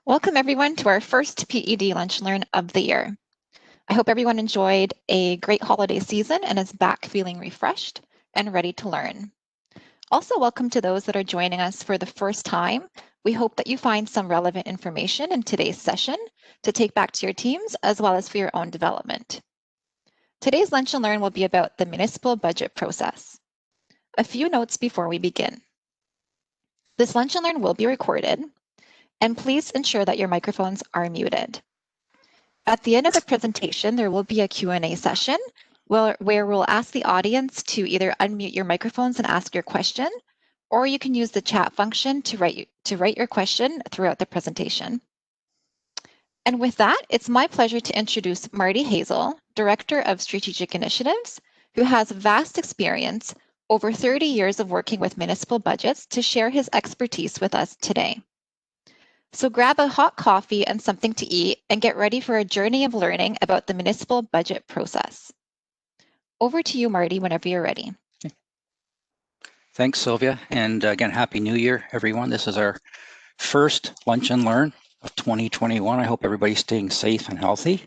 Welcome everyone to our first PED Lunch Learn of the year. I hope everyone enjoyed a great holiday season and is back feeling refreshed and ready to learn. Also, welcome to those that are joining us for the first time. We hope that you find some relevant information in today's session to take back to your teams as well as for your own development. Today's Lunch and Learn will be about the municipal budget process. A few notes before we begin. This Lunch and Learn will be recorded, and please ensure that your microphones are muted. At the end of the presentation, there will be a Q&A session where we'll ask the audience to either unmute your microphones and ask your question, or you can use the chat function to write your question throughout the presentation. And with that, it's my pleasure to introduce Marty Hazell, Director of Strategic Initiatives, who has vast experience, over 30 years of working with municipal budgets, to share his expertise with us today. So grab a hot coffee and something to eat and get ready for a journey of learning about the municipal budget process. Over to you, Marty, whenever you're ready. Thanks, Sylvia. And again, Happy New Year, everyone. This is our first Lunch and Learn of 2021. I hope everybody's staying safe and healthy.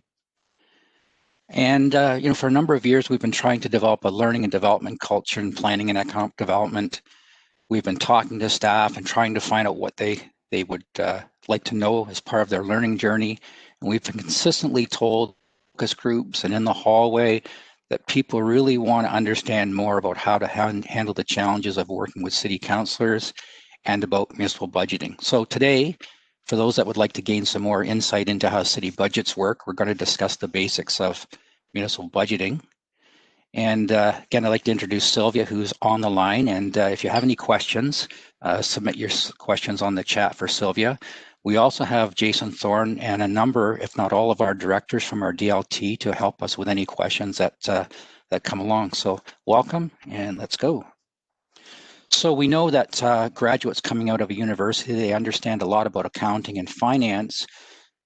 And, for a number of years, we've been trying to develop a learning and development culture in planning and economic development. We've been talking to staff and trying to find out what they would like to know as part of their learning journey. And we've been consistently told, focus groups and in the hallway, that people really want to understand more about how to handle the challenges of working with city councillors and about municipal budgeting. So today, for those that would like to gain some more insight into how city budgets work, we're going to discuss the basics of municipal budgeting. And again, I'd like to introduce Sylvia, who's on the line. And if you have any questions, submit your questions on the chat for Sylvia. We also have Jason Thorne and a number, if not all, of our directors from our DLT to help us with any questions that come along. So welcome, and let's go. So we know that graduates coming out of a university, they understand a lot about accounting and finance,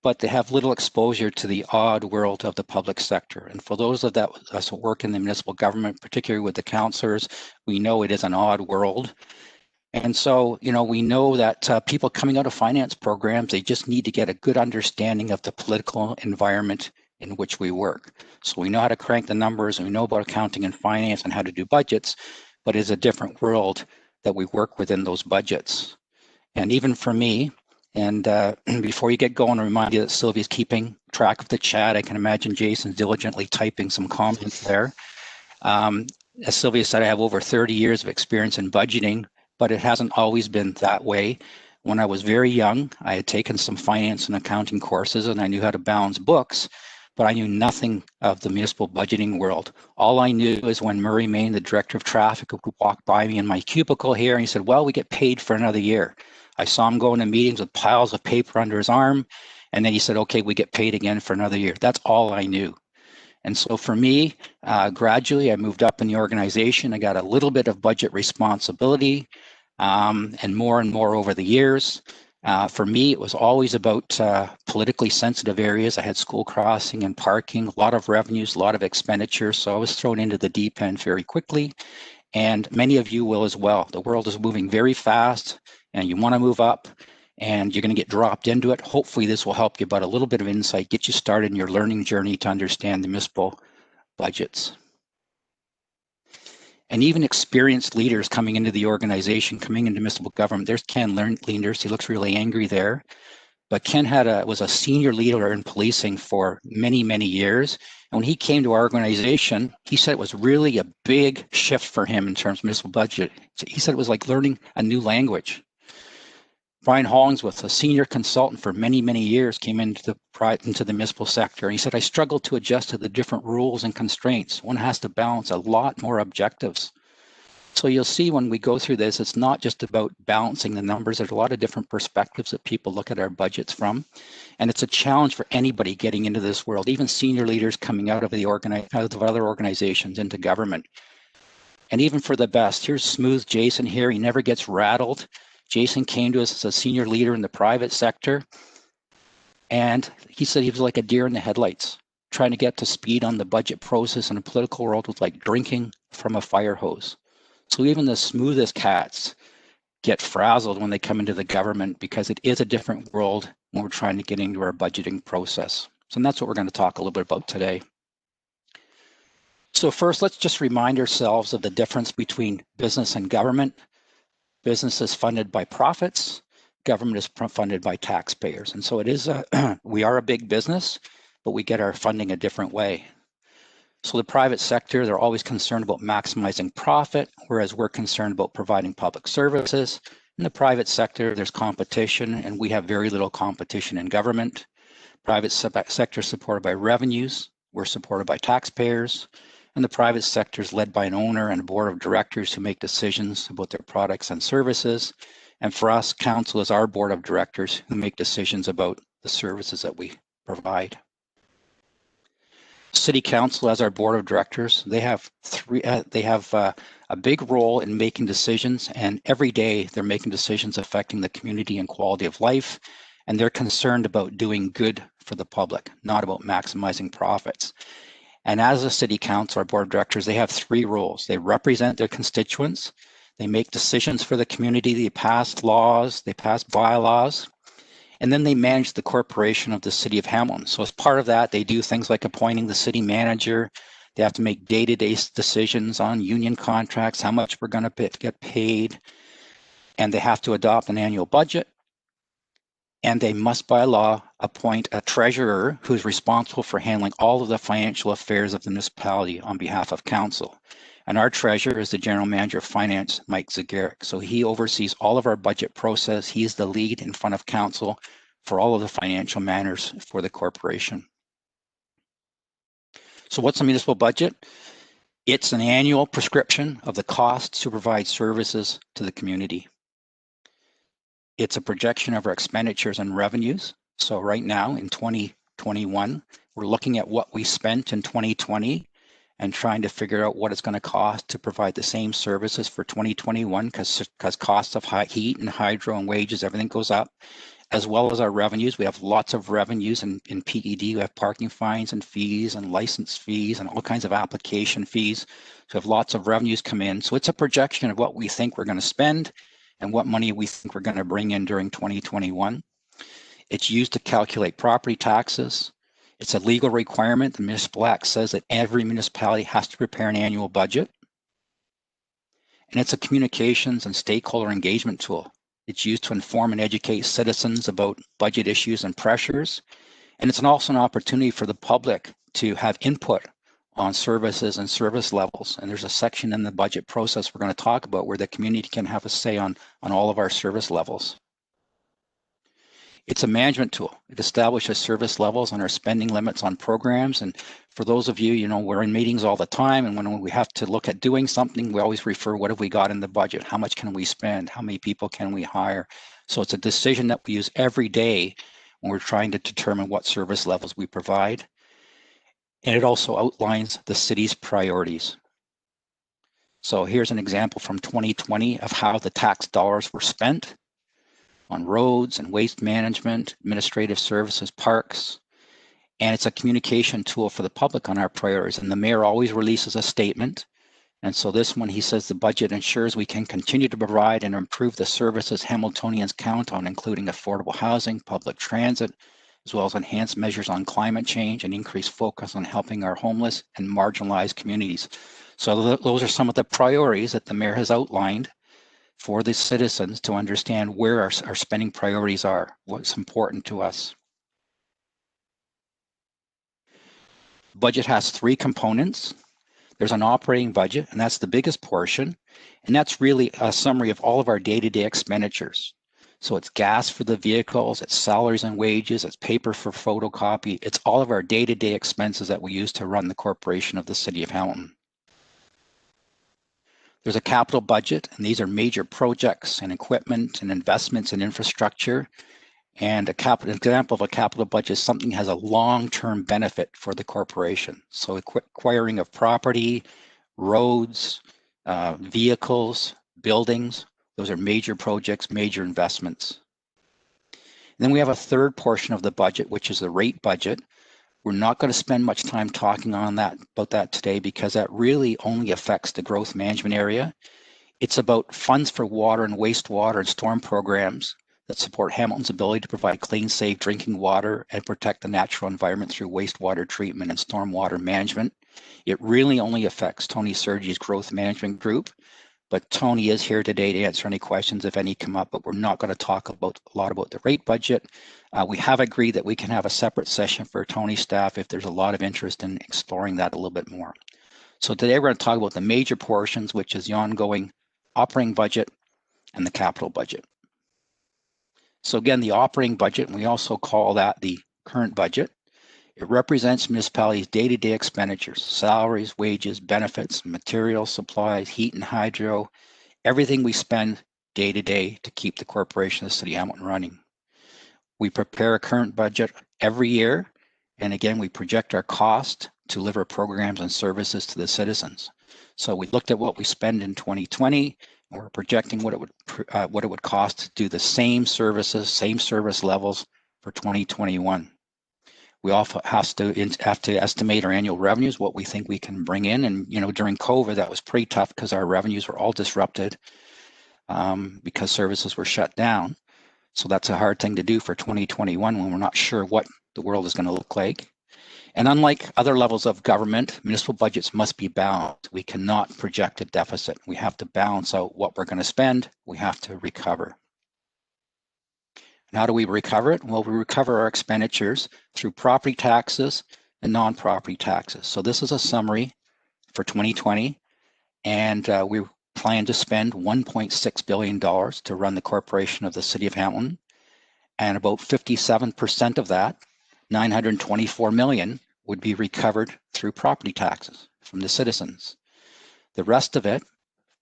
but they have little exposure to the odd world of the public sector. And for those of us who work in the municipal government, particularly with the councillors, we know it is an odd world. And so, we know that people coming out of finance programs, they just need to get a good understanding of the political environment in which we work. So we know how to crank the numbers, and we know about accounting and finance and how to do budgets, but it's a different world that we work within those budgets. And even for me, and before you get going, I remind you that Sylvia's keeping track of the chat. I can imagine Jason's diligently typing some comments there. As Sylvia said, I have over 30 years of experience in budgeting, but it hasn't always been that way. When I was very young, I had taken some finance and accounting courses, and I knew how to balance books, but I knew nothing of the municipal budgeting world. All I knew is when Murray Main, the director of traffic, would walk by me in my cubicle here, and he said, well, we get paid for another year. I saw him go into meetings with piles of paper under his arm, and then he said, okay, we get paid again for another year. That's all I knew. And so for me, gradually, I moved up in the organization. I got a little bit of budget responsibility and more over the years. For me, it was always about politically sensitive areas. I had school crossing and parking, a lot of revenues, a lot of expenditures. So I was thrown into the deep end very quickly. And many of you will as well. The world is moving very fast, and you want to move up, and you're going to get dropped into it. Hopefully this will help you about a little bit of insight, get you started in your learning journey to understand the municipal budgets. And even experienced leaders coming into the organization, coming into municipal government. There's Ken Leaders. He looks really angry there. But Ken was a senior leader in policing for many, many years. And when he came to our organization, he said it was really a big shift for him in terms of municipal budget. He said it was like learning a new language. Brian Hollingsworth, a senior consultant for many, many years, came into the municipal sector. And he said, I struggled to adjust to the different rules and constraints. One has to balance a lot more objectives. So you'll see when we go through this, it's not just about balancing the numbers. There's a lot of different perspectives that people look at our budgets from. And it's a challenge for anybody getting into this world, even senior leaders coming out of other organizations into government. And even for the best, here's smooth Jason here. He never gets rattled. Jason came to us as a senior leader in the private sector, and he said he was like a deer in the headlights. Trying to get to speed on the budget process in a political world was like drinking from a fire hose. So even the smoothest cats get frazzled when they come into the government, because it is a different world when we're trying to get into our budgeting process. So that's what we're going to talk a little bit about today. So first, let's just remind ourselves of the difference between business and government. Business is funded by profits. Government is funded by taxpayers. And so it is we are a big business, but we get our funding a different way. So the private sector, they're always concerned about maximizing profit, whereas we're concerned about providing public services. In the private sector, there's competition, and we have very little competition in government. Private sector is supported by revenues. We're supported by taxpayers. And the private sector is led by an owner and a board of directors who make decisions about their products and services. And for us, council is our board of directors who make decisions about the services that we provide. City Council, as our board of directors, they have a big role in making decisions, and every day they're making decisions affecting the community and quality of life, and they're concerned about doing good for the public, not about maximizing profits. And as a City Council, our board of directors, they have three roles. They represent their constituents, they make decisions for the community, they pass laws, they pass bylaws, and then they manage the corporation of the City of Hamilton. So as part of that, they do things like appointing the city manager. They have to make day-to-day decisions on union contracts, how much we're going to get paid, and they have to adopt an annual budget. And they must, by law, appoint a treasurer who's responsible for handling all of the financial affairs of the municipality on behalf of council. And our treasurer is the general manager of finance, Mike Zagaric. So he oversees all of our budget process. He's the lead in front of council for all of the financial matters for the corporation. So what's a municipal budget? It's an annual prescription of the costs to provide services to the community. It's a projection of our expenditures and revenues. So right now in 2021, we're looking at what we spent in 2020 and trying to figure out what it's going to cost to provide the same services for 2021, because costs of heat and hydro and wages, everything goes up, as well as our revenues. We have lots of revenues in PED. We have parking fines and fees and license fees and all kinds of application fees. So we have lots of revenues come in. So it's a projection of what we think we're going to spend and what money we think we're going to bring in during 2021. It's used to calculate property taxes. It's a legal requirement. The Municipal Act says that every municipality has to prepare an annual budget. And it's a communications and stakeholder engagement tool. It's used to inform and educate citizens about budget issues and pressures. And it's also an opportunity for the public to have input on services and service levels. And there's a section in the budget process we're going to talk about where the community can have a say on all of our service levels. It's a management tool. It establishes service levels and our spending limits on programs. And for those of you, we're in meetings all the time, and when we have to look at doing something, we always refer, what have we got in the budget? How much can we spend? How many people can we hire? So it's a decision that we use every day when we're trying to determine what service levels we provide. And it also outlines the city's priorities. So here's an example from 2020 of how the tax dollars were spent on roads and waste management, administrative services, parks. And it's a communication tool for the public on our priorities. And the mayor always releases a statement. And so this one, he says the budget ensures we can continue to provide and improve the services Hamiltonians count on, including affordable housing, public transit, as well as enhanced measures on climate change and increased focus on helping our homeless and marginalized communities. So those are some of the priorities that the mayor has outlined for the citizens to understand where our spending priorities are, what's important to us. Budget has three components. There's an operating budget, and that's the biggest portion. And that's really a summary of all of our day-to-day expenditures. So it's gas for the vehicles, it's salaries and wages, it's paper for photocopy, it's all of our day-to-day expenses that we use to run the corporation of the City of Hamilton. There's a capital budget, and these are major projects and equipment and investments in infrastructure. And an example of a capital budget is something that has a long-term benefit for the corporation. So acquiring of property, roads, vehicles, buildings, those are major projects, major investments. And then we have a third portion of the budget, which is the rate budget. We're not going to spend much time talking about that today because that really only affects the growth management area. It's about funds for water and wastewater and storm programs that support Hamilton's ability to provide clean, safe drinking water and protect the natural environment through wastewater treatment and stormwater management. It really only affects Tony Sergi's growth management group, but Tony is here today to answer any questions if any come up, but we're not going to talk a lot about the rate budget. We have agreed that we can have a separate session for Tony's staff if there's a lot of interest in exploring that a little bit more. So today we're going to talk about the major portions, which is the ongoing operating budget and the capital budget. So again, the operating budget, and we also call that the current budget. It represents municipalities' day-to-day expenditures, salaries, wages, benefits, materials, supplies, heat and hydro, everything we spend day-to-day to keep the corporation of the City of Hamilton running. We prepare a current budget every year, and again, we project our cost to deliver programs and services to the citizens. So we looked at what we spend in 2020, and we're projecting what it would cost to do the same services, same service levels for 2021. We also have to estimate our annual revenues, what we think we can bring in. And during COVID, that was pretty tough because our revenues were all disrupted because services were shut down. So that's a hard thing to do for 2021 when we're not sure what the world is going to look like. And unlike other levels of government, municipal budgets must be balanced. We cannot project a deficit. We have to balance out what we're going to spend. We have to recover. And how do we recover it? Well, we recover our expenditures through property taxes and non-property taxes. So this is a summary for 2020. And we plan to spend $1.6 billion to run the corporation of the City of Hamilton. And about 57% of that, $924 million, would be recovered through property taxes from the citizens. The rest of it,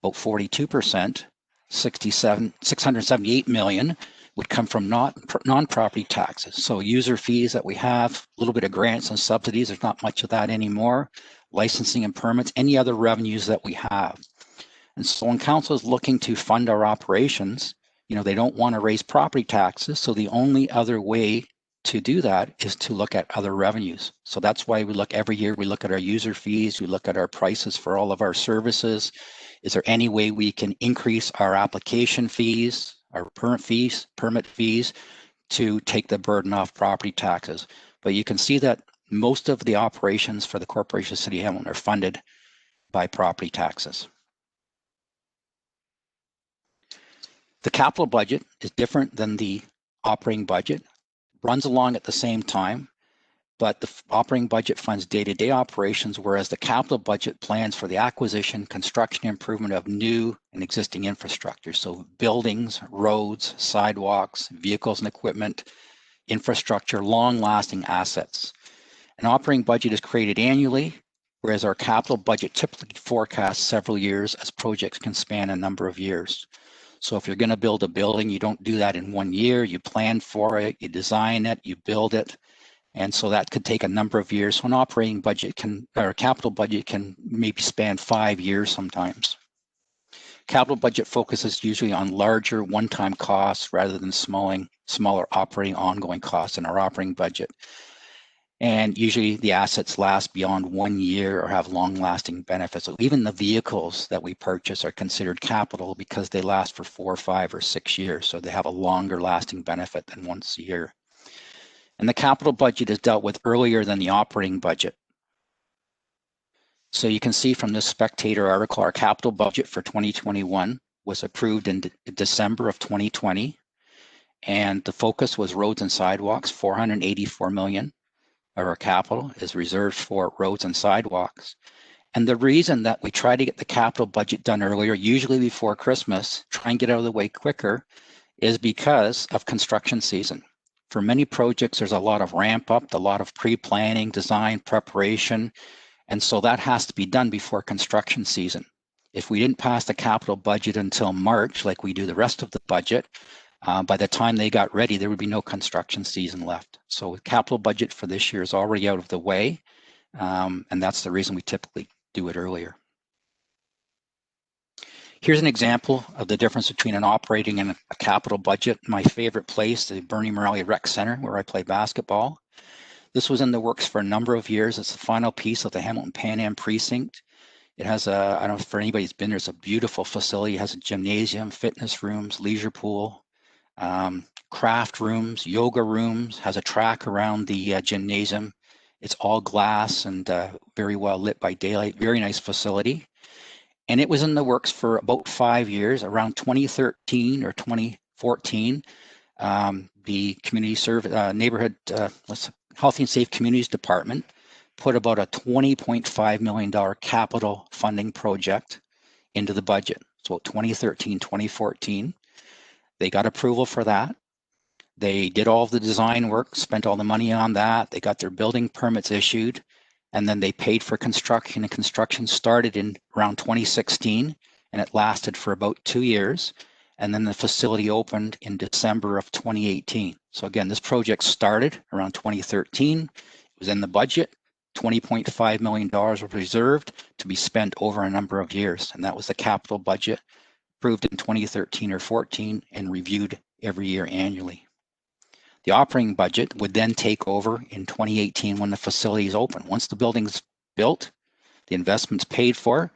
about 42%, $678 million, would come from non-property taxes. So user fees that we have, a little bit of grants and subsidies, there's not much of that anymore, licensing and permits, any other revenues that we have. And so when council is looking to fund our operations, they don't want to raise property taxes. So the only other way to do that is to look at other revenues. So that's why we look every year, we look at our user fees, we look at our prices for all of our services. Is there any way we can increase our application fees, our permit fees to take the burden off property taxes? But you can see that most of the operations for the Corporation of City of Hamilton are funded by property taxes. The capital budget is different than the operating budget, runs along at the same time, but the operating budget funds day-to-day operations, whereas the capital budget plans for the acquisition, construction, improvement of new and existing infrastructure. So buildings, roads, sidewalks, vehicles and equipment, infrastructure, long-lasting assets. An operating budget is created annually, whereas our capital budget typically forecasts several years as projects can span a number of years. So if you're going to build a building, you don't do that in 1 year. You plan for it, you design it, you build it. And so that could take a number of years. So an operating budget or a capital budget can maybe span 5 years sometimes. Capital budget focuses usually on larger one-time costs rather than smaller operating ongoing costs in our operating budget. And usually the assets last beyond 1 year or have long-lasting benefits. So even the vehicles that we purchase are considered capital because they last for 4, 5, or 6 years. So they have a longer lasting benefit than once a year. And the capital budget is dealt with earlier than the operating budget. So you can see from this Spectator article, our capital budget for 2021 was approved in December of 2020. And the focus was roads and sidewalks, $484 million. Our capital is reserved for roads and sidewalks. And the reason that we try to get the capital budget done earlier, usually before Christmas, try and get out of the way quicker, is because of construction season. For many projects, there's a lot of ramp up, a lot of pre-planning, design, preparation. And so that has to be done before construction season. If we didn't pass the capital budget until March, like we do the rest of the budget, by the time they got ready, there would be no construction season left. So the capital budget for this year is already out of the way, and that's the reason we typically do it earlier. Here's an example of the difference between an operating and a capital budget. My favorite place, the Bernie Morelli Rec Center, where I play basketball. This was in the works for a number of years. It's the final piece of the Hamilton Pan Am precinct. It has a, I don't know if for anybody who's been there, it's a beautiful facility. It has a gymnasium, fitness rooms, leisure pool, craft rooms, yoga rooms, has a track around the gymnasium. It's all glass and very well lit by daylight, very nice facility. And it was in the works for about 5 years. Around 2013 or 2014, the community service, neighborhood healthy and safe communities department put about a $20.5 million capital funding project into the budget. So 2013, 2014, they got approval for that. They did all the design work, spent all the money on that. They got their building permits issued, and then they paid for construction, and construction started in around 2016, and it lasted for about 2 years. And then the facility opened in December of 2018. So again, this project started around 2013. It was in the budget. $20.5 million was reserved to be spent over a number of years. And that was the capital budget approved in 2013 or 14 and reviewed every year annually. The operating budget would then take over in 2018 when the facility is open. Once the building's built, the investment's paid for,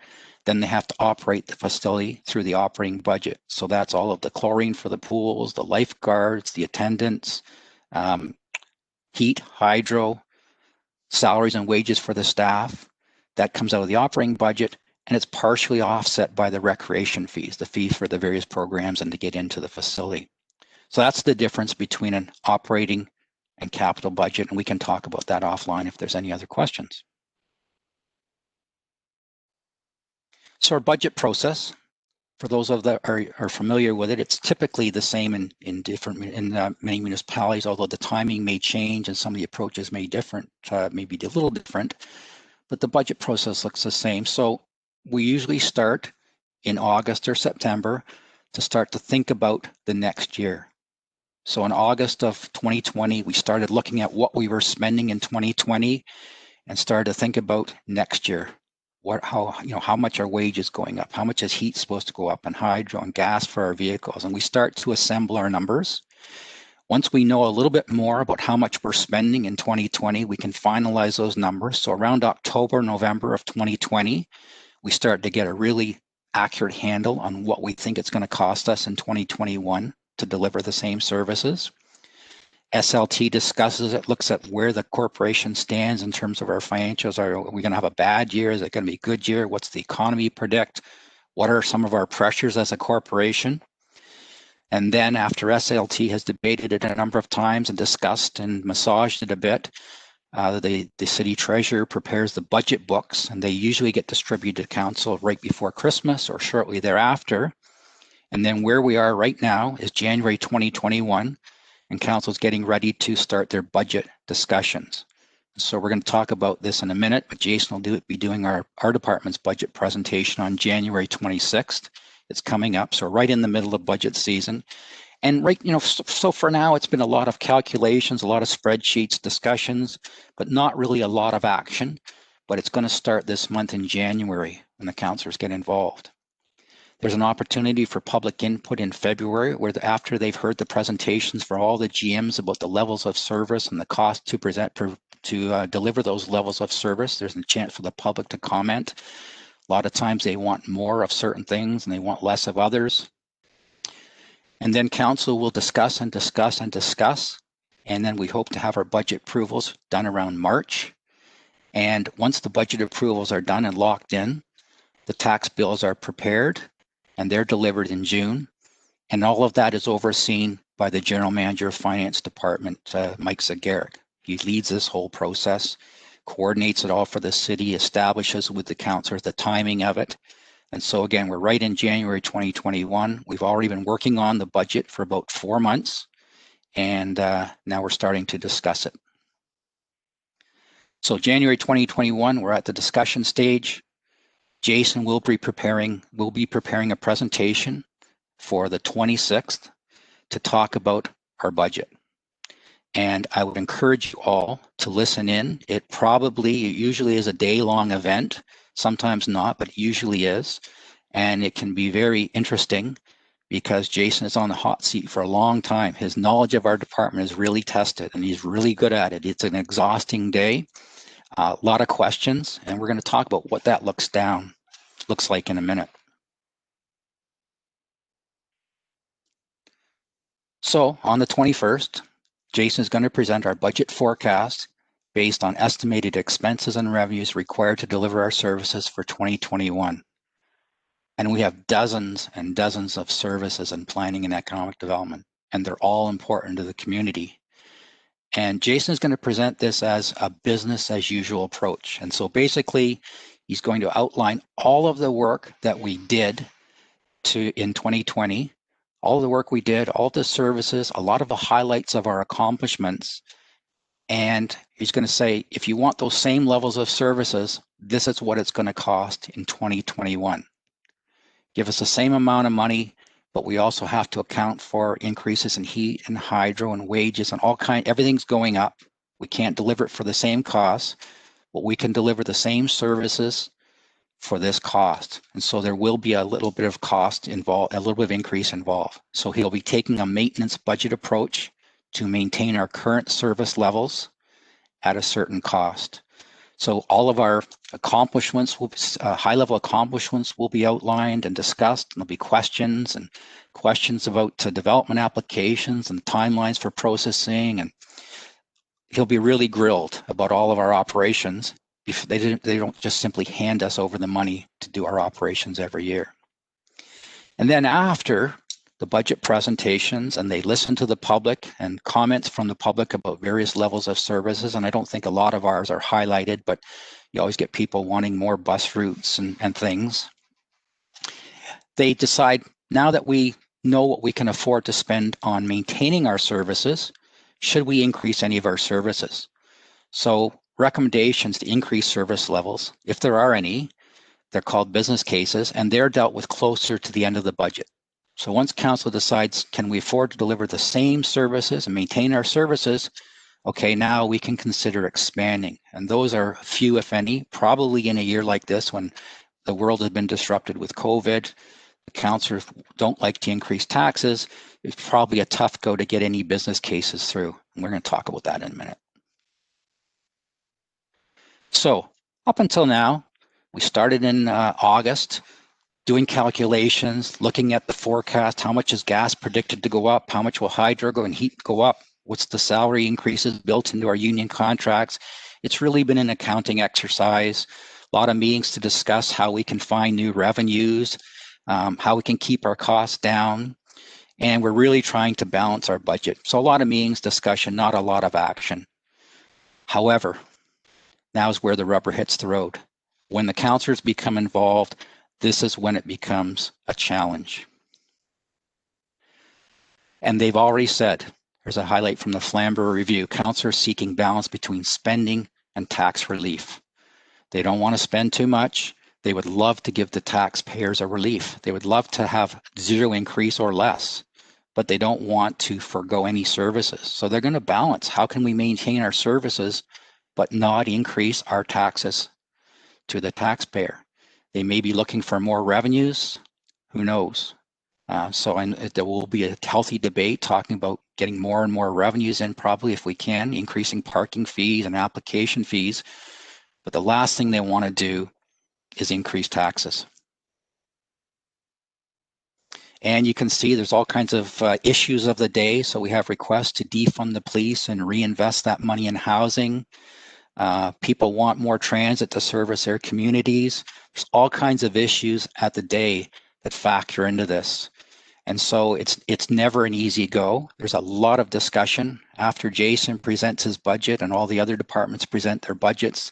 then they have to operate the facility through the operating budget. So that's all of the chlorine for the pools, the lifeguards, the attendants, heat, hydro, salaries and wages for the staff. That comes out of the operating budget, and it's partially offset by the recreation fees, the fees for the various programs and to get into the facility. So that's the difference between an operating and capital budget, and we can talk about that offline if there's any other questions. So our budget process, for those of that are familiar with it, it's typically the same in many municipalities, although the timing may change and some of the approaches may be a little different, but the budget process looks the same. So we usually start in August or September to start to think about the next year. So in August of 2020, we started looking at what we were spending in 2020 and started to think about next year. How much are wages going up? How much is heat supposed to go up, and hydro and gas for our vehicles? And we start to assemble our numbers. Once we know a little bit more about how much we're spending in 2020, we can finalize those numbers. So around October, November of 2020, we start to get a really accurate handle on what we think it's going to cost us in 2021 to deliver the same services. SLT discusses it, looks at where the corporation stands in terms of our financials. Are we going to have a bad year? Is it going to be a good year? What's the economy predict? What are some of our pressures as a corporation? And then after SLT has debated it a number of times and discussed and massaged it a bit, the city treasurer prepares the budget books, and they usually get distributed to council right before Christmas or shortly thereafter. And then where we are right now is January 2021, and council's getting ready to start their budget discussions. So we're going to talk about this in a minute, but Jason will be doing our department's budget presentation on January 26th. It's coming up, so right in the middle of budget season. And so for now, it's been a lot of calculations, a lot of spreadsheets, discussions, but not really a lot of action. But it's going to start this month in January when the councillors get involved. There's an opportunity for public input in February, where after they've heard the presentations for all the GMs about the levels of service and the cost to deliver those levels of service, there's a chance for the public to comment. A lot of times they want more of certain things and they want less of others. And then council will discuss and discuss and discuss. And then we hope to have our budget approvals done around March. And once the budget approvals are done and locked in, the tax bills are prepared and they're delivered in June. And all of that is overseen by the General Manager of Finance Department, Mike Zagaric. He leads this whole process, coordinates it all for the city, establishes with the councillors the timing of it. And so again, we're right in January 2021. We've already been working on the budget for about 4 months, and now we're starting to discuss it. So January 2021, we're at the discussion stage. Jason will be preparing a presentation for the 26th to talk about our budget. And I would encourage you all to listen in. It usually is a day-long event, sometimes not, but it usually is. And it can be very interesting because Jason is on the hot seat for a long time. His knowledge of our department is really tested and he's really good at it. It's an exhausting day, a lot of questions, and we're going to talk about what that looks down looks like in a minute. So on the 21st, Jason is going to present our budget forecast based on estimated expenses and revenues required to deliver our services for 2021. And we have dozens and dozens of services in planning and economic development, and they're all important to the community. And Jason is going to present this as a business as usual approach. And so basically, he's going to outline all of the work that we did in 2020, all the work we did, all the services, a lot of the highlights of our accomplishments. And he's going to say, if you want those same levels of services, this is what it's going to cost in 2021. Give us the same amount of money, but we also have to account for increases in heat and hydro and wages and everything's going up. We can't deliver it for the same cost, but we can deliver the same services for this cost. And so there will be a little bit of cost involved, a little bit of increase involved. So he'll be taking a maintenance budget approach to maintain our current service levels at a certain cost. So all of our accomplishments, high-level accomplishments will be outlined and discussed. And there'll be questions about development applications and timelines for processing. And he'll be really grilled about all of our operations. If they don't just simply hand us over the money to do our operations every year. And then after the budget presentations, and they listen to the public and comments from the public about various levels of services. And I don't think a lot of ours are highlighted, but you always get people wanting more bus routes and things. They decide, now that we know what we can afford to spend on maintaining our services, should we increase any of our services? So recommendations to increase service levels, if there are any, they're called business cases, and they're dealt with closer to the end of the budget. So once council decides, can we afford to deliver the same services and maintain our services? Okay, now we can consider expanding. And those are few, if any, probably in a year like this when the world has been disrupted with COVID. The councillors don't like to increase taxes. It's probably a tough go to get any business cases through. And we're going to talk about that in a minute. So up until now, we started in August, doing calculations, looking at the forecast, how much is gas predicted to go up, how much will hydro and heat go up, what's the salary increases built into our union contracts. It's really been an accounting exercise, a lot of meetings to discuss how we can find new revenues, how we can keep our costs down, and we're really trying to balance our budget. So a lot of meetings, discussion, not a lot of action. However, now is where the rubber hits the road. When the councillors become involved, this is when it becomes a challenge. And they've already said, there's a highlight from the Flamborough Review, councillors seeking balance between spending and tax relief. They don't want to spend too much. They would love to give the taxpayers a relief. They would love to have zero increase or less, but they don't want to forgo any services. So they're going to balance. How can we maintain our services but not increase our taxes to the taxpayer? They may be looking for more revenues, who knows? There will be a healthy debate talking about getting more and more revenues in, probably if we can, increasing parking fees and application fees. But the last thing they want to do is increase taxes. And you can see there's all kinds of issues of the day. So we have requests to defund the police and reinvest that money in housing. People want more transit to service their communities. There's all kinds of issues at the day that factor into this. And so it's never an easy go. There's a lot of discussion. After Jason presents his budget and all the other departments present their budgets,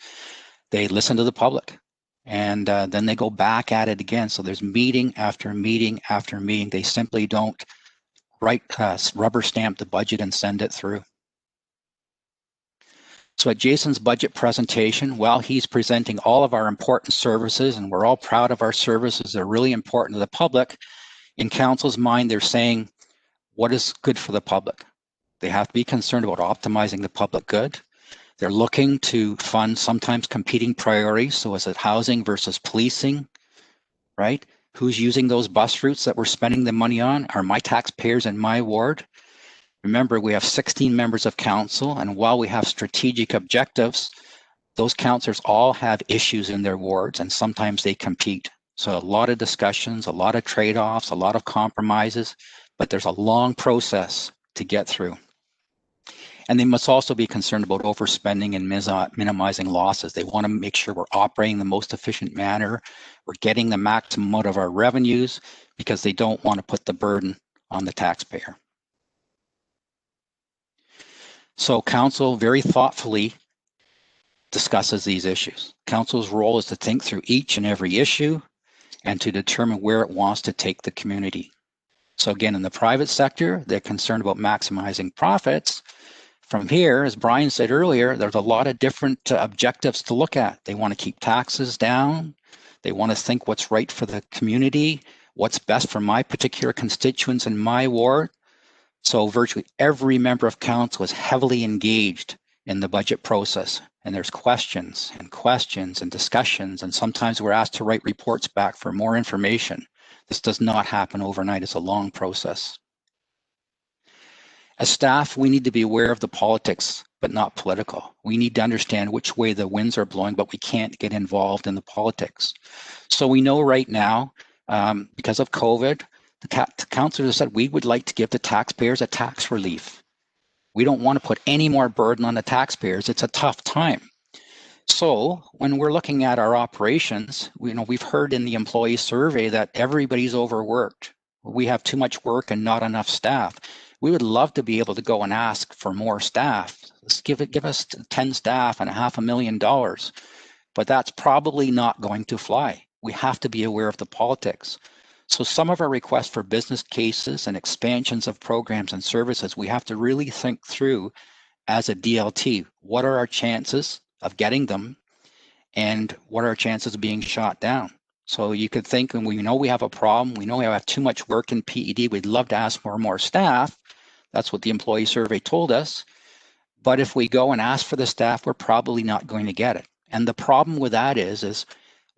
they listen to the public. And then they go back at it again. So there's meeting after meeting after meeting. They simply don't rubber stamp the budget and send it through. So at Jason's budget presentation, while he's presenting all of our important services, and we're all proud of our services, they're really important to the public, in council's mind, they're saying, what is good for the public? They have to be concerned about optimizing the public good. They're looking to fund sometimes competing priorities. So is it housing versus policing, right? Who's using those bus routes that we're spending the money on? Are my taxpayers in my ward? Remember, we have 16 members of council, and while we have strategic objectives, those councillors all have issues in their wards, and sometimes they compete. So a lot of discussions, a lot of trade-offs, a lot of compromises, but there's a long process to get through. And they must also be concerned about overspending and minimizing losses. They want to make sure we're operating the most efficient manner, we're getting the maximum out of our revenues, because they don't want to put the burden on the taxpayer. So council very thoughtfully discusses these issues. Council's role is to think through each and every issue and to determine where it wants to take the community. So again, in the private sector, they're concerned about maximizing profits. From here, as Brian said earlier, there's a lot of different objectives to look at. They want to keep taxes down. They want to think what's right for the community, what's best for my particular constituents in my ward. So virtually every member of council is heavily engaged in the budget process. And there's questions and discussions. And sometimes we're asked to write reports back for more information. This does not happen overnight. It's a long process. As staff, we need to be aware of the politics, but not political. We need to understand which way the winds are blowing, but we can't get involved in the politics. So we know right now, because of COVID, the councillors have said we would like to give the taxpayers a tax relief. We don't want to put any more burden on the taxpayers. It's a tough time. So when we're looking at our operations, we've heard in the employee survey that everybody's overworked. We have too much work and not enough staff. We would love to be able to go and ask for more staff. Let's give us 10 staff and $500,000. But that's probably not going to fly. We have to be aware of the politics. So some of our requests for business cases and expansions of programs and services, we have to really think through as a DLT. What are our chances of getting them, and what are our chances of being shot down? So you could think, and we know we have a problem, we know we have too much work in PED, we'd love to ask for more staff. That's what the employee survey told us. But if we go and ask for the staff, we're probably not going to get it. And the problem with that is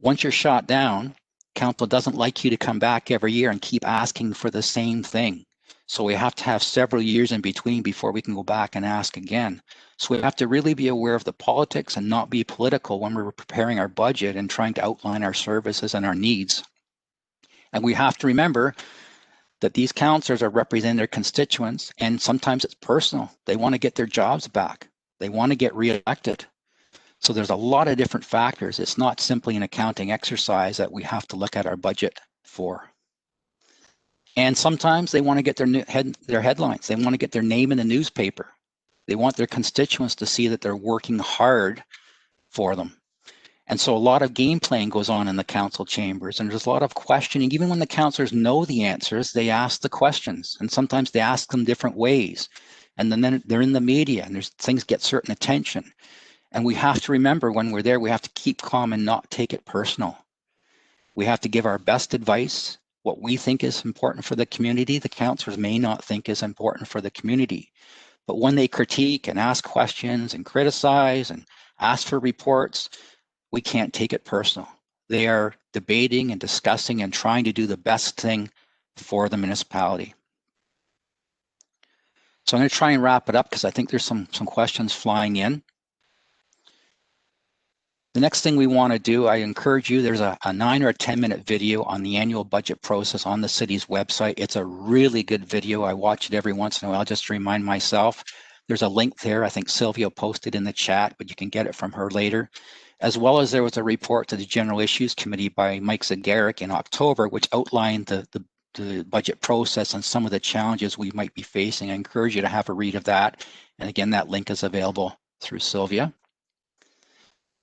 once you're shot down, council doesn't like you to come back every year and keep asking for the same thing. So we have to have several years in between before we can go back and ask again. So we have to really be aware of the politics and not be political when we're preparing our budget and trying to outline our services and our needs. And we have to remember that these councillors are representing their constituents, and sometimes it's personal. They want to get their jobs back. They want to get reelected. So there's a lot of different factors. It's not simply an accounting exercise that we have to look at our budget for. And sometimes they want to get their headlines. They want to get their name in the newspaper. They want their constituents to see that they're working hard for them. And so a lot of game playing goes on in the council chambers, and there's a lot of questioning. Even when the councillors know the answers, they ask the questions, and sometimes they ask them different ways. And then they're in the media, and things get certain attention. And we have to remember when we're there, we have to keep calm and not take it personal. We have to give our best advice, what we think is important for the community. The councillors may not think is important for the community. But when they critique and ask questions and criticize and ask for reports, we can't take it personal. They are debating and discussing and trying to do the best thing for the municipality. So I'm going to try and wrap it up because I think there's some questions flying in. The next thing we want to do, I encourage you, there's a 9 or 10-minute video on the annual budget process on the city's website. It's a really good video. I watch it every once in a while just to remind myself. There's a link there. I think Sylvia posted in the chat, but you can get it from her later. As well as there was a report to the General Issues Committee by Mike Zagaric in October, which outlined the budget process and some of the challenges we might be facing. I encourage you to have a read of that. And again, that link is available through Sylvia.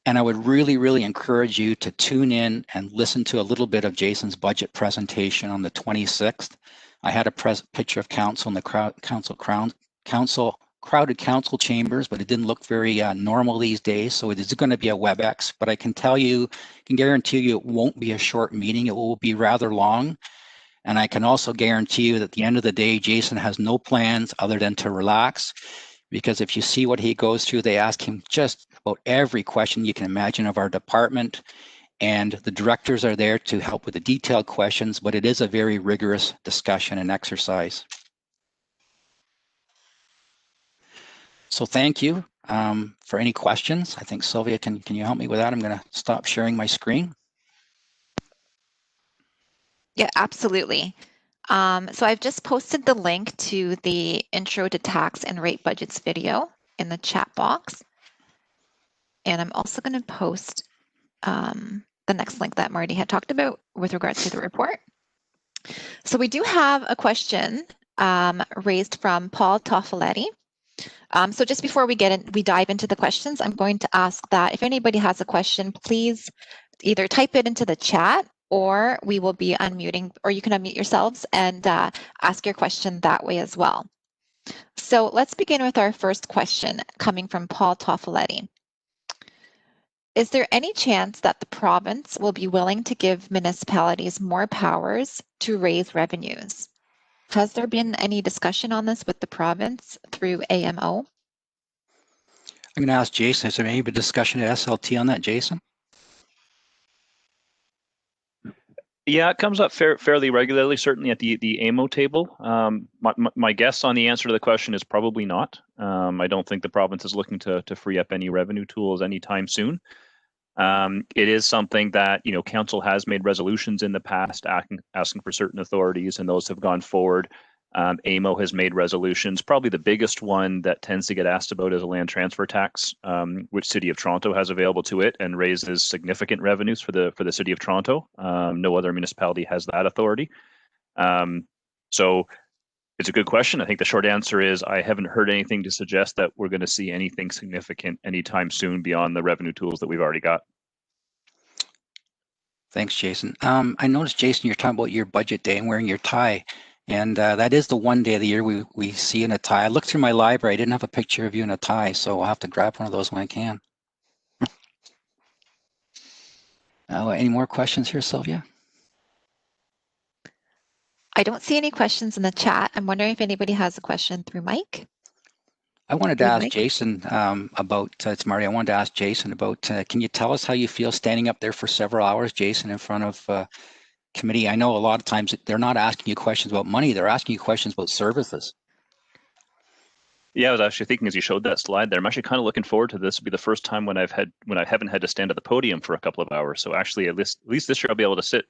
And I would really, really encourage you to tune in and listen to a little bit of Jason's budget presentation on the 26th. I had a picture of council in the crowded council chambers, but it didn't look very normal these days. So it is going to be a WebEx, but I can guarantee you it won't be a short meeting. It will be rather long. And I can also guarantee you that at the end of the day, Jason has no plans other than to relax. Because if you see what he goes through, they ask him just about every question you can imagine of our department. And the directors are there to help with the detailed questions, but it is a very rigorous discussion and exercise. So thank you for any questions. I think Sylvia, can you help me with that? I'm going to stop sharing my screen. Yeah, absolutely. So I've just posted the link to the Intro to Tax and Rate Budgets video in the chat box. And I'm also going to post the next link that Marty had talked about with regards to the report. So we do have a question raised from Paul Toffeletti. So just before we dive into the questions, I'm going to ask that if anybody has a question, please either type it into the chat, or we will be unmuting, or you can unmute yourselves and ask your question that way as well. So let's begin with our first question coming from Paul Toffeletti. Is there any chance that the province will be willing to give municipalities more powers to raise revenues? Has there been any discussion on this with the province through AMO? I'm going to ask Jason. Is there any discussion at SLT on that, Jason? Yeah, it comes up fairly regularly, certainly at the AMO table. My guess on the answer to the question is probably not. I don't think the province is looking to free up any revenue tools anytime soon. It is something that, council has made resolutions in the past asking for certain authorities, and those have gone forward. AMO has made resolutions. Probably the biggest one that tends to get asked about is a land transfer tax, which City of Toronto has available to it and raises significant revenues for the City of Toronto. No other municipality has that authority. So it's a good question. I think the short answer is I haven't heard anything to suggest that we're going to see anything significant anytime soon beyond the revenue tools that we've already got. Thanks, Jason. I noticed, Jason, you're talking about your budget day and wearing your tie. And that is the one day of the year we see you in a tie. I looked through my library. I didn't have a picture of you in a tie, so I'll have to grab one of those when I can. Any more questions here, Sylvia? I don't see any questions in the chat. I'm wondering if anybody has a question through Mike. I wanted to ask Jason about, it's Marty, I wanted to ask Jason about, can you tell us how you feel standing up there for several hours, Jason, in front of committee? I know a lot of times they're not asking you questions about money, they're asking you questions about services. Yeah, I was actually thinking as you showed that slide there, I'm actually kind of looking forward to this. It'll be the first time when I haven't had to stand at the podium for a couple of hours. So actually, at least this year, I'll be able to sit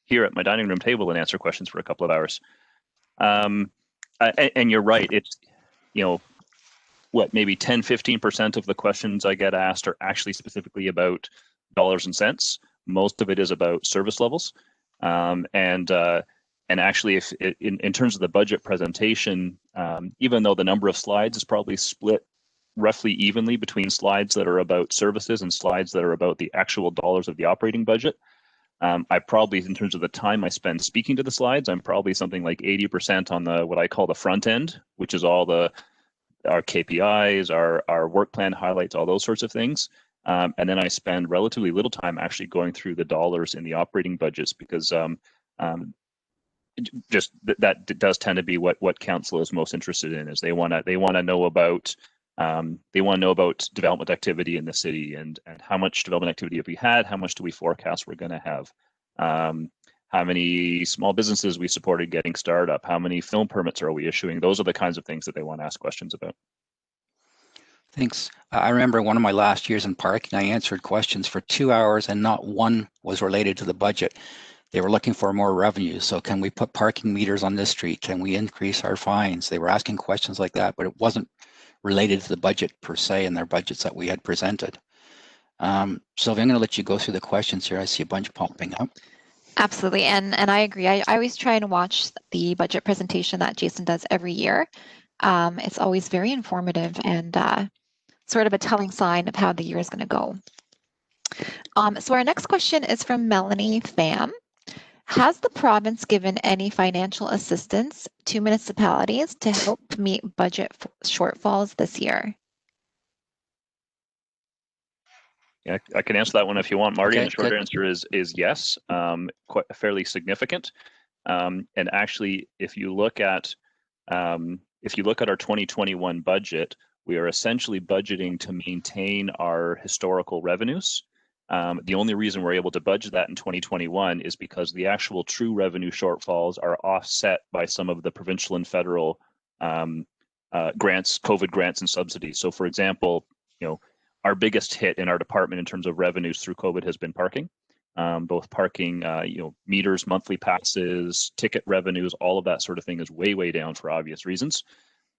here at my dining room table and answer questions for a couple of hours. And you're right. It's, maybe 10-15% of the questions I get asked are actually specifically about dollars and cents. Most of it is about service levels. And actually, if in terms of the budget presentation, even though the number of slides is probably split roughly evenly between slides that are about services and slides that are about the actual dollars of the operating budget, I probably, in terms of the time I spend speaking to the slides, I'm probably something like 80% on the what I call the front end, which is all our KPIs, our work plan highlights, all those sorts of things. And then I spend relatively little time actually going through the dollars in the operating budgets because just that does tend to be what council is most interested in. Is they want to know about development activity in the city and how much development activity have we had, how much do we forecast we're going to have, how many small businesses we supported getting started up, how many film permits are we issuing. Those are the kinds of things that they want to ask questions about. Thanks. I remember one of my last years in parking, I answered questions for 2 hours and not one was related to the budget. They were looking for more revenue. So can we put parking meters on this street? Can we increase our fines? They were asking questions like that, but it wasn't related to the budget per se and their budgets that we had presented. Sylvia, I'm going to let you go through the questions here. I see a bunch popping up. Absolutely, and I agree. I always try and watch the budget presentation that Jason does every year. It's always very informative and sort of a telling sign of how the year is going to go. So our next question is from Melanie Pham. Has the province given any financial assistance to municipalities to help meet budget shortfalls this year? Yeah, I can answer that one if you want, Marty. Okay, and the short answer is yes, quite fairly significant. And actually, if you look at our 2021 budget, we are essentially budgeting to maintain our historical revenues. The only reason we're able to budget that in 2021 is because the actual true revenue shortfalls are offset by some of the provincial and federal grants, COVID grants and subsidies. So, for example, our biggest hit in our department in terms of revenues through COVID has been parking. both parking, meters, monthly passes, ticket revenues, all of that sort of thing is way, way down for obvious reasons.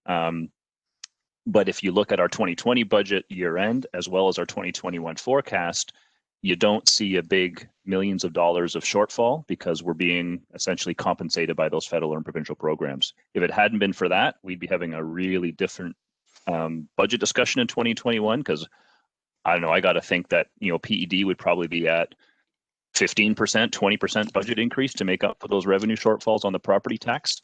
But if you look at our 2020 budget year end, as well as our 2021 forecast, you don't see a big millions of dollars of shortfall because we're being essentially compensated by those federal and provincial programs. If it hadn't been for that, we'd be having a really different budget discussion in 2021, because I don't know, I got to think that, PED would probably be at 15%, 20% budget increase to make up for those revenue shortfalls on the property tax,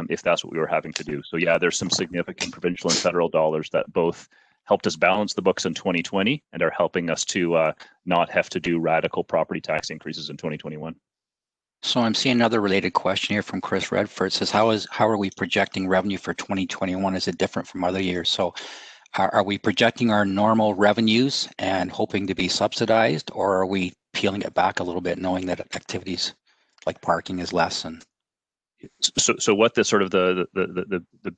if that's what we were having to do. So yeah, there's some significant provincial and federal dollars that both helped us balance the books in 2020 and are helping us to not have to do radical property tax increases in 2021. So I'm seeing another related question here from Chris Redford. It says, how are we projecting revenue for 2021? Is it different from other years? So are we projecting our normal revenues and hoping to be subsidized, or are we peeling it back a little bit, knowing that activities like parking is less? And so what the sort of the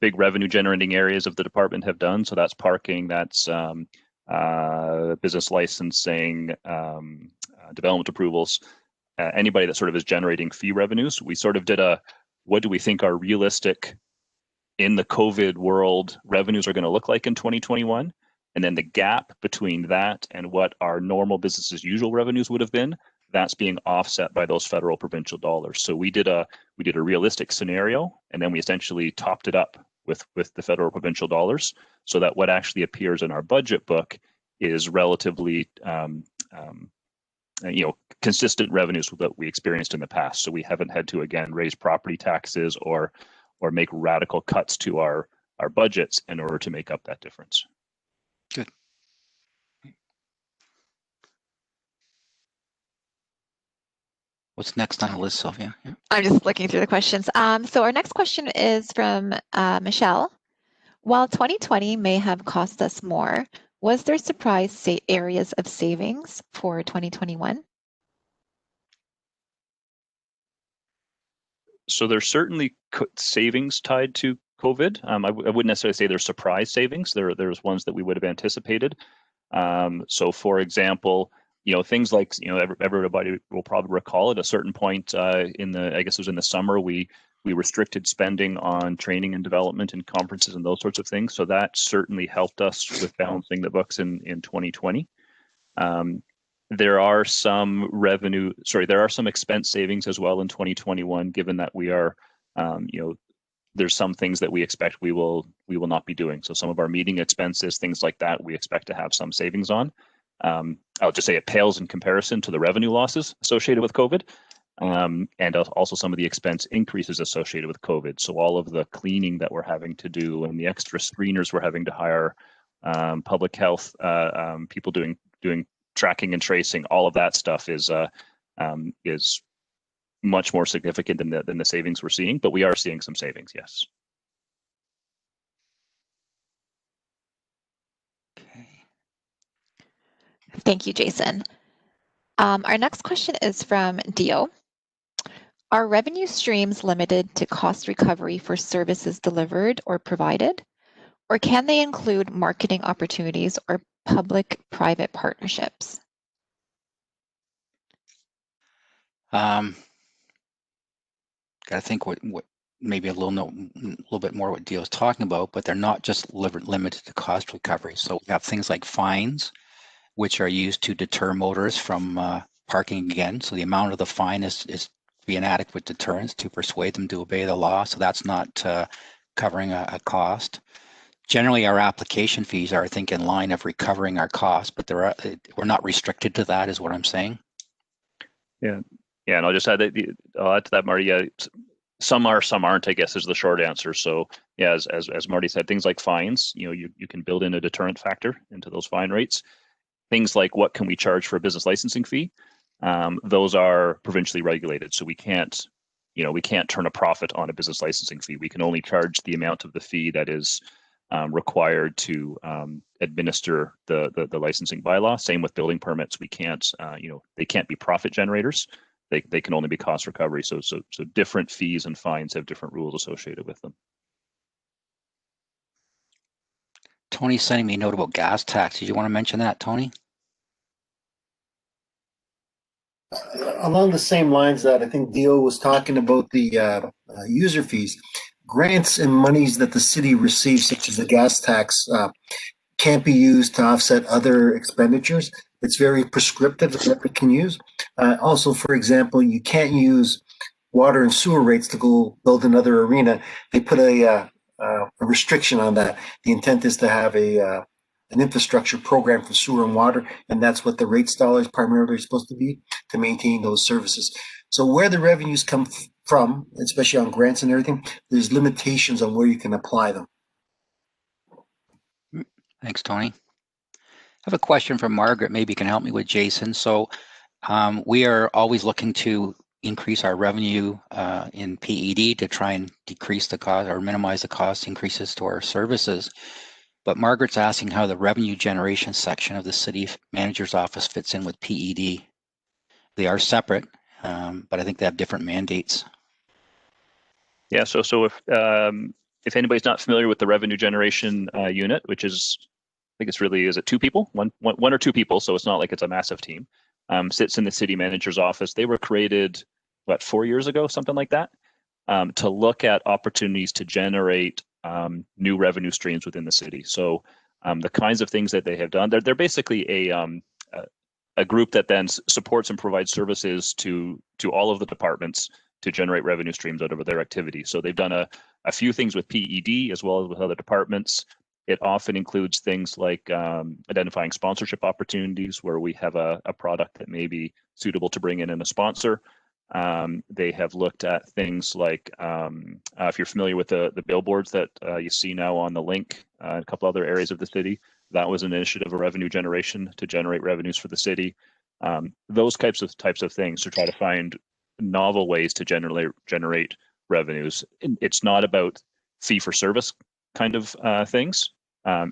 big revenue generating areas of the department have done, so that's parking, that's business licensing, development approvals, anybody that sort of is generating fee revenues. We sort of did what do we think are realistic in the COVID world revenues are going to look like in 2021, and then the gap between that and what our normal business as usual revenues would have been, that's being offset by those federal provincial dollars. So we did a realistic scenario, and then we essentially topped it up with the federal provincial dollars, so that what actually appears in our budget book is relatively consistent revenues that we experienced in the past. So we haven't had to again raise property taxes or make radical cuts to our budgets in order to make up that difference. Good. What's next on the list, Sylvia? Yeah. I'm just looking through the questions. So our next question is from Michelle. While 2020 may have cost us more, was there surprise areas of savings for 2021? So there's certainly savings tied to COVID. I wouldn't necessarily say there's surprise savings. There's ones that we would have anticipated. So for example, things like, everybody will probably recall at a certain point I guess it was in the summer, we restricted spending on training and development and conferences and those sorts of things. So that certainly helped us with balancing the books in 2020. There are some expense savings as well in 2021, given that we are, there's some things that we expect we will not be doing. So some of our meeting expenses, things like that, we expect to have some savings on. I'll just say it pales in comparison to the revenue losses associated with COVID, and also some of the expense increases associated with COVID. So all of the cleaning that we're having to do and the extra screeners we're having to hire, public health people doing tracking and tracing, all of that stuff is much more significant than the savings we're seeing, but we are seeing some savings, yes. Okay. Thank you, Jason. Our next question is from Dio. Are revenue streams limited to cost recovery for services delivered or provided, or can they include marketing opportunities or public-private partnerships? Got to think what maybe a little bit more what Dio's talking about, but they're not just limited to cost recovery. So we have things like fines, which are used to deter motorists from parking again. So the amount of the fine is to be an adequate deterrence to persuade them to obey the law. So that's not covering a cost. Generally, our application fees are, I think, in line of recovering our costs, but we're not restricted to that, is what I'm saying. Yeah, and I'll just add to that, Marty. Yeah, some are, some aren't, I guess, is the short answer. So yeah, as Marty said, things like fines, you can build in a deterrent factor into those fine rates. Things like what can we charge for a business licensing fee? Those are provincially regulated, so we can't turn a profit on a business licensing fee. We can only charge the amount of the fee that is required to administer the licensing bylaw. Same with building permits. We can't, they can't be profit generators. They can only be cost recovery. So different fees and fines have different rules associated with them. Tony's sending me a note about gas tax. Did you want to mention that, Tony? Along the same lines that I think Dio was talking about the user fees, grants and monies that the city receives, such as the gas tax, can't be used to offset other expenditures. It's very prescriptive of what we can use. Also, for example, you can't use water and sewer rates to go build another arena. They put a restriction on that. The intent is to have an infrastructure program for sewer and water, and that's what the rates dollars primarily are supposed to be, to maintain those services. So where the revenues come from, especially on grants and everything, there's limitations on where you can apply them. Thanks, Tony. I have a question from Margaret. Maybe you can help me with Jason. So we are always looking to increase our revenue in PED to try and decrease the cost or minimize the cost increases to our services. But Margaret's asking how the revenue generation section of the city manager's office fits in with PED. They are separate, but I think they have different mandates. Yeah, so if anybody's not familiar with the revenue generation unit, which is, I think it's really, is it two people? One or two people, so it's not like it's a massive team. Sits in the city manager's office. They were created, what, 4 years ago, something like that, to look at opportunities to generate new revenue streams within the city. So the kinds of things that they have done, they're basically a group that then supports and provides services to all of the departments to generate revenue streams out of their activity. So they've done a few things with PED as well as with other departments. It often includes things like identifying sponsorship opportunities where we have a product that may be suitable to bring in a sponsor. They have looked at things like, if you're familiar with the billboards that you see now on the link, a couple other areas of the city, that was an initiative of revenue generation to generate revenues for the city. Those types of things to try to find novel ways to generate revenues. It's not about fee for service kind of things.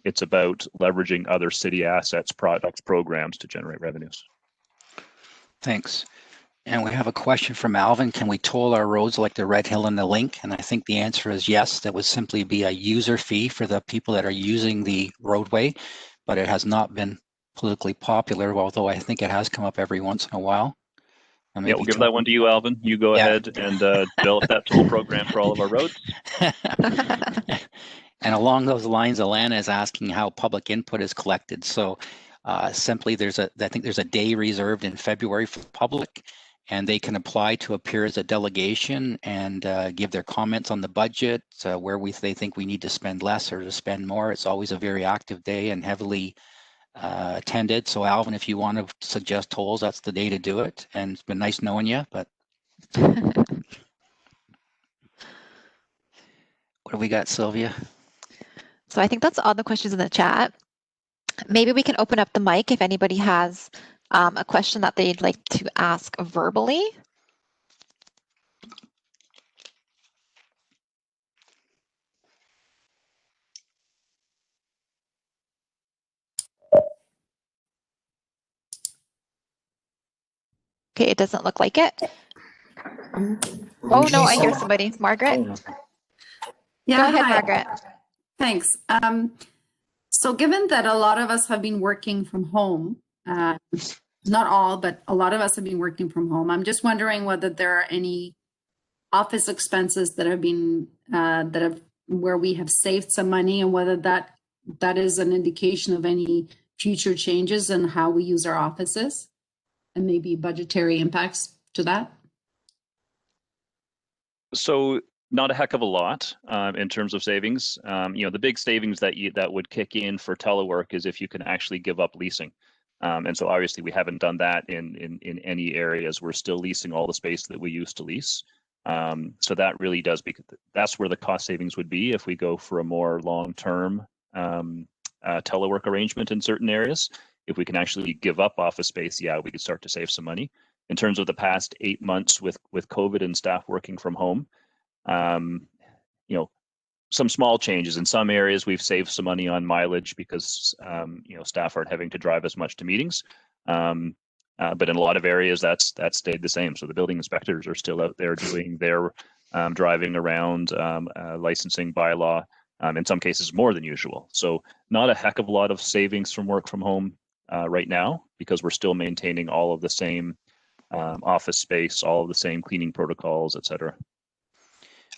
It's about leveraging other city assets, products, programs to generate revenues. Thanks. And we have a question from Alvin. Can we toll our roads like the Red Hill and the Link? And I think the answer is yes. That would simply be a user fee for the people that are using the roadway, but it has not been politically popular, although I think it has come up every once in a while. Yeah, we'll give that one to you, Alvin. You go ahead and develop that toll program for all of our roads. And along those lines, Alana is asking how public input is collected. So simply, I think there's a day reserved in February for the public, and they can apply to appear as a delegation and give their comments on the budget, where they think we need to spend less or to spend more. It's always a very active day and heavily attended. So Alvin, if you want to suggest tolls, that's the day to do it. And it's been nice knowing you, but what do we got, Sylvia? So I think that's all the questions in the chat. Maybe we can open up the mic if anybody has a question that they'd like to ask verbally. Okay, it doesn't look like it. Oh no, I hear somebody. Margaret? Yeah, go ahead, hi. Margaret. Thanks. So given that a lot of us have been working from home, not all, but a lot of us have been working from home, I'm just wondering whether there are any office expenses that have been, where we have saved some money, and whether that is an indication of any future changes in how we use our offices and maybe budgetary impacts to that. So not a heck of a lot in terms of savings. The big savings that would kick in for telework is if you can actually give up leasing. And so obviously we haven't done that in any areas. We're still leasing all the space that we used to lease. So that really does, because that's where the cost savings would be if we go for a more long-term telework arrangement in certain areas. If we can actually give up office space, yeah, we could start to save some money. In terms of the past 8 months with COVID and staff working from home, some small changes. In some areas, we've saved some money on mileage because staff aren't having to drive as much to meetings. But in a lot of areas, that's stayed the same. So the building inspectors are still out there doing their driving around, licensing bylaw, in some cases more than usual. So not a heck of a lot of savings from work from home right now, because we're still maintaining all of the same office space, all of the same cleaning protocols, et cetera.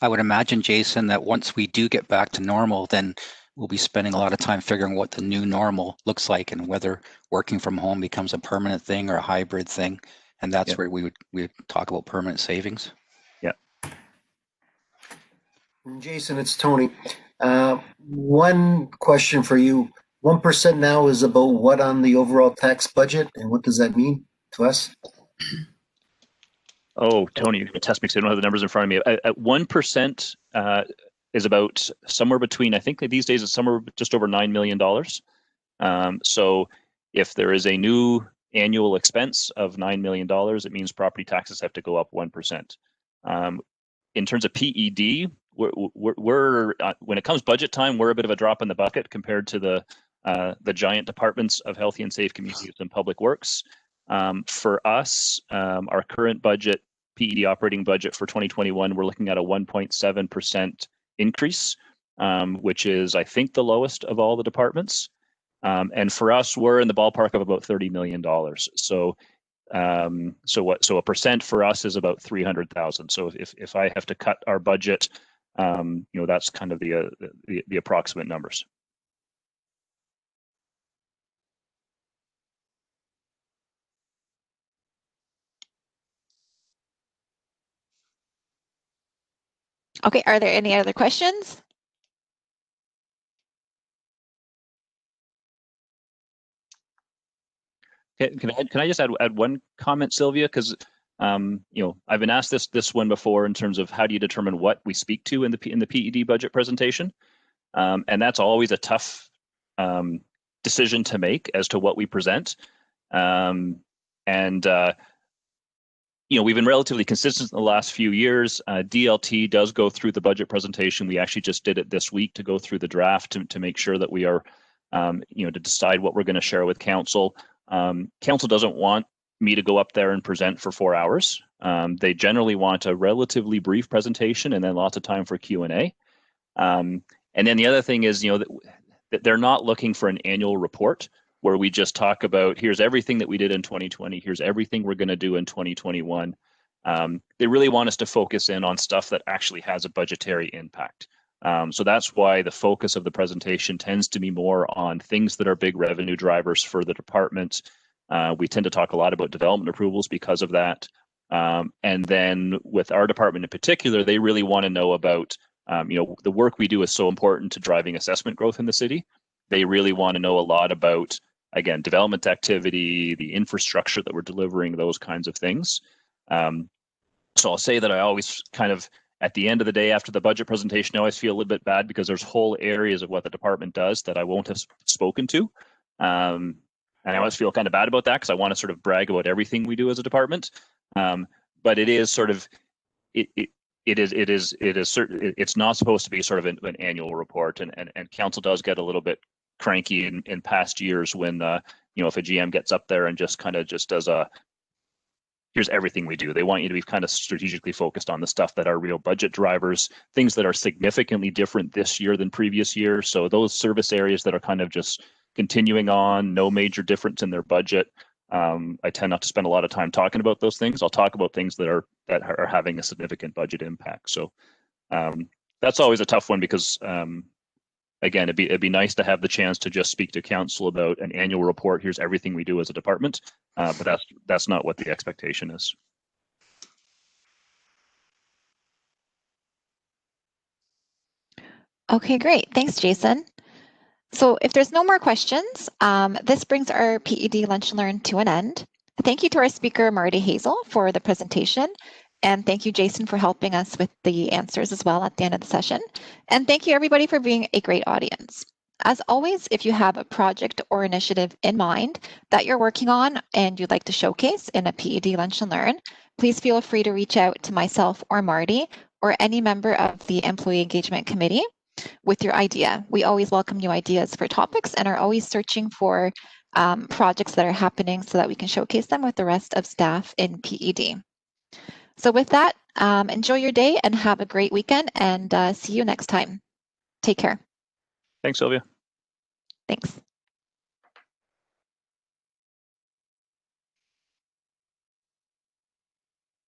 I would imagine, Jason, that once we do get back to normal, then we'll be spending a lot of time figuring what the new normal looks like and whether working from home becomes a permanent thing or a hybrid thing. And that's where we would talk about permanent savings. Yeah. Jason, it's Tony. One question for you. 1% now is about what on the overall tax budget, and what does that mean to us? Oh, Tony, you can test me because I don't have the numbers in front of me. At 1% is about somewhere between, I think these days it's somewhere just over $9 million. So if there is a new annual expense of $9 million, it means property taxes have to go up 1%. In terms of PED, we're when it comes budget time, we're a bit of a drop in the bucket compared to the giant departments of healthy and safe communities and public works. For us, our current budget, PED operating budget for 2021, we're looking at a 1.7% increase, which is, I think, the lowest of all the departments. And for us, we're in the ballpark of about $30 million. So a percent for us is about 300,000. So if I have to cut our budget, that's kind of the approximate numbers. Okay, are there any other questions? Can I just add one comment, Sylvia? Because I've been asked this one before in terms of how do you determine what we speak to in the PED budget presentation, and that's always a tough decision to make as to what we present. We've been relatively consistent in the last few years. DLT does go through the budget presentation. We actually just did it this week to go through the draft to make sure that we are, to decide what we're going to share with council. Council doesn't want me to go up there and present for 4 hours. They generally want a relatively brief presentation and then lots of time for Q&A. And then the other thing is, that they're not looking for an annual report where we just talk about, here's everything that we did in 2020, here's everything we're going to do in 2021. They really want us to focus in on stuff that actually has a budgetary impact. So that's why the focus of the presentation tends to be more on things that are big revenue drivers for the department. We tend to talk a lot about development approvals because of that. And then with our department in particular, they really want to know about, the work we do is so important to driving assessment growth in the city. They really want to know a lot about, again, development activity, the infrastructure that we're delivering, those kinds of things. So I'll say that I always kind of, at the end of the day, after the budget presentation, I always feel a little bit bad because there's whole areas of what the department does that I won't have spoken to. And I always feel kind of bad about that because I want to sort of brag about everything we do as a department. But it is sort of, it's not supposed to be sort of an annual report, and council does get a little bit cranky in past years when if a GM gets up there and just does here's everything we do. They want you to be kind of strategically focused on the stuff that are real budget drivers, things that are significantly different this year than previous years. So those service areas that are kind of just continuing on, no major difference in their budget. I tend not to spend a lot of time talking about those things. I'll talk about things that are having a significant budget impact. So that's always a tough one because again, it'd be nice to have the chance to just speak to council about an annual report. Here's everything we do as a department, but that's not what the expectation is. Okay, great. Thanks, Jason. So if there's no more questions, this brings our PED Lunch Learn to an end. Thank you to our speaker, Marty Hazell, for the presentation. And thank you, Jason, for helping us with the answers as well at the end of the session. And thank you, everybody, for being a great audience. As always, if you have a project or initiative in mind that you're working on and you'd like to showcase in a PED Lunch and Learn, please feel free to reach out to myself or Marty or any member of the Employee Engagement Committee with your idea. We always welcome new ideas for topics and are always searching for projects that are happening so that we can showcase them with the rest of staff in PED. So with that, enjoy your day and have a great weekend, and see you next time. Take care. Thanks, Sylvia. Thanks.